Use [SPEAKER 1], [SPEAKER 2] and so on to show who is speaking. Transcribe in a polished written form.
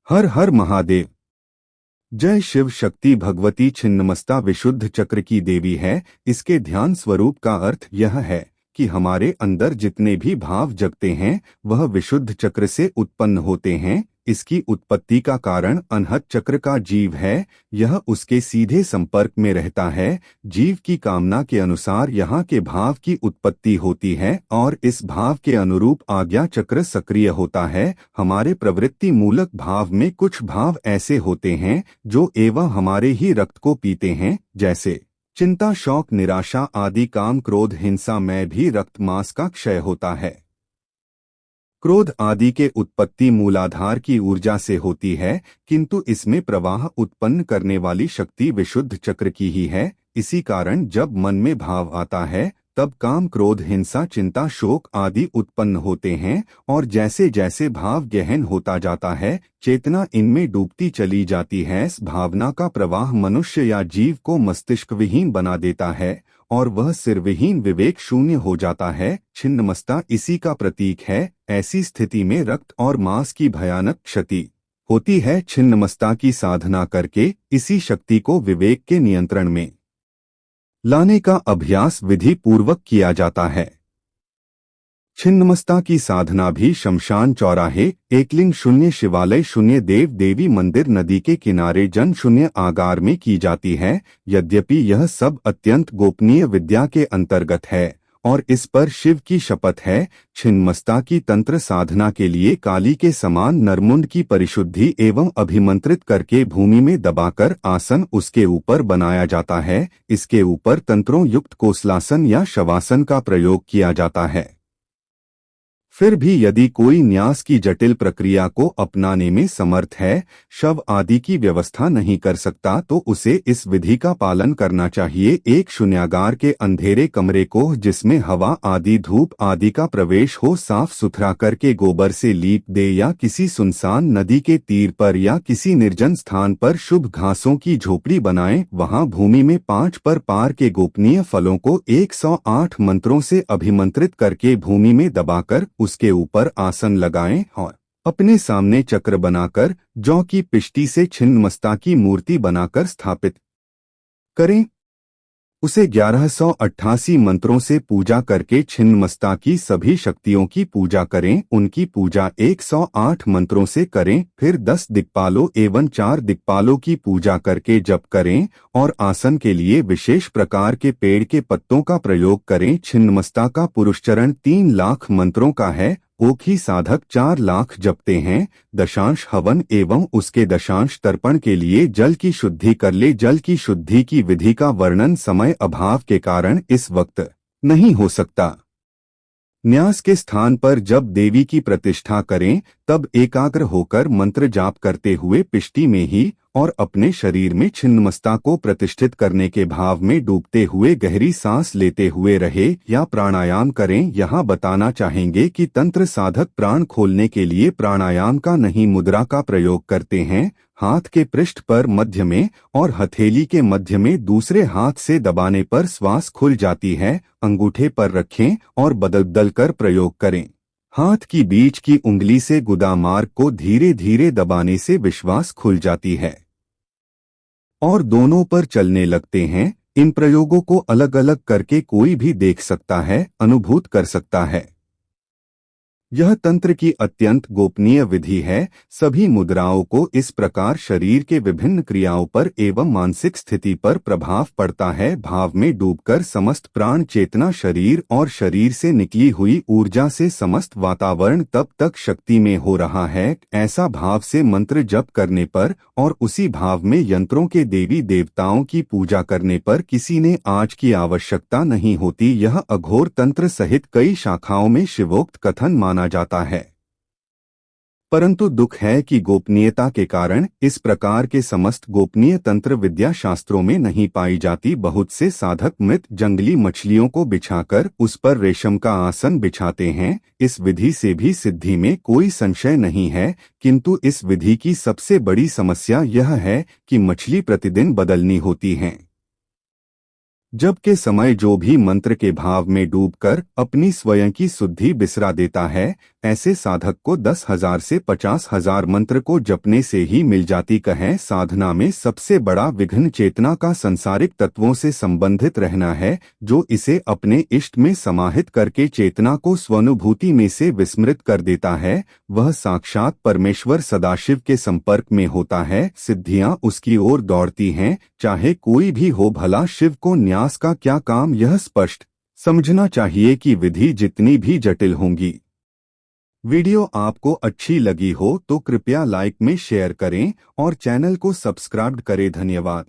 [SPEAKER 1] हर हर महादेव। जय शिव। शक्ति भगवती छिन्नमस्ता विशुद्ध चक्र की देवी है। इसके ध्यान स्वरूप का अर्थ यह है कि हमारे अंदर जितने भी भाव जगते हैं वह विशुद्ध चक्र से उत्पन्न होते हैं। इसकी उत्पत्ति का कारण अनहत चक्र का जीव है। यह उसके सीधे संपर्क में रहता है। जीव की कामना के अनुसार यहाँ के भाव की उत्पत्ति होती है और इस भाव के अनुरूप आज्ञा चक्र सक्रिय होता है। हमारे प्रवृत्ति मूलक भाव में कुछ भाव ऐसे होते हैं जो एवं हमारे ही रक्त को पीते हैं, जैसे चिंता, शौक, निराशा आदि। काम, क्रोध, हिंसा में भी रक्त मांस का क्षय होता है। क्रोध आदि के उत्पत्ति मूलाधार की ऊर्जा से होती है, किंतु इसमें प्रवाह उत्पन्न करने वाली शक्ति विशुद्ध चक्र की ही है। इसी कारण जब मन में भाव आता है तब काम, क्रोध, हिंसा, चिंता, शोक आदि उत्पन्न होते हैं और जैसे जैसे भाव गहन होता जाता है चेतना इनमें डूबती चली जाती है। इस भावना का प्रवाह मनुष्य या जीव को मस्तिष्क विहीन बना देता है और वह सिरविहीन विवेक शून्य हो जाता है। छिन्नमस्ता इसी का प्रतीक है। ऐसी स्थिति में रक्त और मांस की भयानक क्षति होती है। छिन्नमस्ता की साधना करके इसी शक्ति को विवेक के नियंत्रण में लाने का अभ्यास विधि पूर्वक किया जाता है। छिन्नमस्ता की साधना भी शमशान चौराहे, एकलिंग शून्य शिवालय शून्य, देव देवी मंदिर, नदी के किनारे, जन शून्य आगार में की जाती है। यद्यपि यह सब अत्यंत गोपनीय विद्या के अंतर्गत है और इस पर शिव की शपथ है। छिन्नमस्ता की तंत्र साधना के लिए काली के समान नरमुंड की परिशुद्धि एवं अभिमंत्रित करके भूमि में दबाकर आसन उसके ऊपर बनाया जाता है। इसके ऊपर तंत्रों युक्त कोसलासन या शवासन का प्रयोग किया जाता है। फिर भी यदि कोई न्यास की जटिल प्रक्रिया को अपनाने में समर्थ है, शव आदि की व्यवस्था नहीं कर सकता, तो उसे इस विधि का पालन करना चाहिए। एक शून्यागार के अंधेरे कमरे को जिसमें हवा आदि, धूप आदि का प्रवेश हो, साफ सुथरा करके गोबर से लीप दे या किसी सुनसान नदी के तीर पर या किसी निर्जन स्थान पर शुभ घासों की झोपड़ी बनाएं। वहां भूमि में 5 पर पार के गोपनीय फलों को 108 मंत्रों से अभिमंत्रित करके भूमि में दबाकर उसके ऊपर आसन लगाएं और अपने सामने चक्र बनाकर जौ की पिष्टी से छिन्नमस्ता की मूर्ति बनाकर स्थापित करें। उसे 1188 मंत्रों से पूजा करके छिन्नमस्ता की सभी शक्तियों की पूजा करें। उनकी पूजा 108 मंत्रों से करें। फिर 10 दिक्पालों एवं 4 दिक्पालों की पूजा करके जप करें और आसन के लिए विशेष प्रकार के पेड़ के पत्तों का प्रयोग करें। छिन्नमस्ता का पुरुषचरण 3 लाख मंत्रों का है। ओखी साधक 4 लाख जपते हैं। दशांश हवन एवं उसके दशांश तर्पण के लिए जल की शुद्धि कर ले। जल की शुद्धि की विधि का वर्णन समय अभाव के कारण इस वक्त नहीं हो सकता। न्यास के स्थान पर जब देवी की प्रतिष्ठा करें तब एकाग्र होकर मंत्र जाप करते हुए पिष्टी में ही और अपने शरीर में छिन्नमस्ता को प्रतिष्ठित करने के भाव में डूबते हुए गहरी सांस लेते हुए रहे या प्राणायाम करें। यहाँ बताना चाहेंगे कि तंत्र साधक प्राण खोलने के लिए प्राणायाम का नहीं, मुद्रा का प्रयोग करते हैं। हाथ के पृष्ठ पर मध्य में और हथेली के मध्य में दूसरे हाथ से दबाने पर श्वास खुल जाती है। अंगूठे पर रखें और बदल कर प्रयोग करें। हाथ की बीच की उंगली से गुदा मार्ग को धीरे धीरे दबाने से विश्वास खुल जाती है और दोनों पर चलने लगते हैं। इन प्रयोगों को अलग अलग करके कोई भी देख सकता है, अनुभूत कर सकता है। यह तंत्र की अत्यंत गोपनीय विधि है। सभी मुद्राओं को इस प्रकार शरीर के विभिन्न क्रियाओं पर एवं मानसिक स्थिति पर प्रभाव पड़ता है। भाव में डूबकर समस्त प्राण चेतना शरीर और शरीर से निकली हुई ऊर्जा से समस्त वातावरण तब तक शक्ति में हो रहा है। ऐसा भाव से मंत्र जप करने पर और उसी भाव में यंत्रों के देवी देवताओं की पूजा करने पर किसी ने आज की आवश्यकता नहीं होती। यह अघोर तंत्र सहित कई शाखाओं में शिवोक्त कथन माना जाता है, परंतु दुख है कि गोपनीयता के कारण इस प्रकार के समस्त गोपनीय तंत्र विद्या शास्त्रों में नहीं पाई जाती। बहुत से साधक मृत जंगली मछलियों को बिछाकर उस पर रेशम का आसन बिछाते हैं। इस विधि से भी सिद्धि में कोई संशय नहीं है, किंतु इस विधि की सबसे बड़ी समस्या यह है कि मछली प्रतिदिन बदलनी होती हैं। जब के समय जो भी मंत्र के भाव में डूबकर अपनी स्वयं की शुद्धि बिसरा देता है, ऐसे साधक को 10,000 से 50,000 मंत्र को जपने से ही मिल जाती। कहें साधना में सबसे बड़ा विघ्न चेतना का संसारिक तत्वों से संबंधित रहना है, जो इसे अपने इष्ट में समाहित करके चेतना को स्वानुभूति में से विस्मृत कर देता है। वह साक्षात परमेश्वर सदाशिव के संपर्क में होता है, सिद्धियां उसकी ओर दौड़ती हैं, चाहे कोई भी हो। भला शिव को न्यास का क्या काम, यह स्पष्ट समझना चाहिए कि विधि जितनी भी जटिल होंगी। वीडियो आपको अच्छी लगी हो तो कृपया लाइक में शेयर करें और चैनल को सब्सक्राइब करें। धन्यवाद।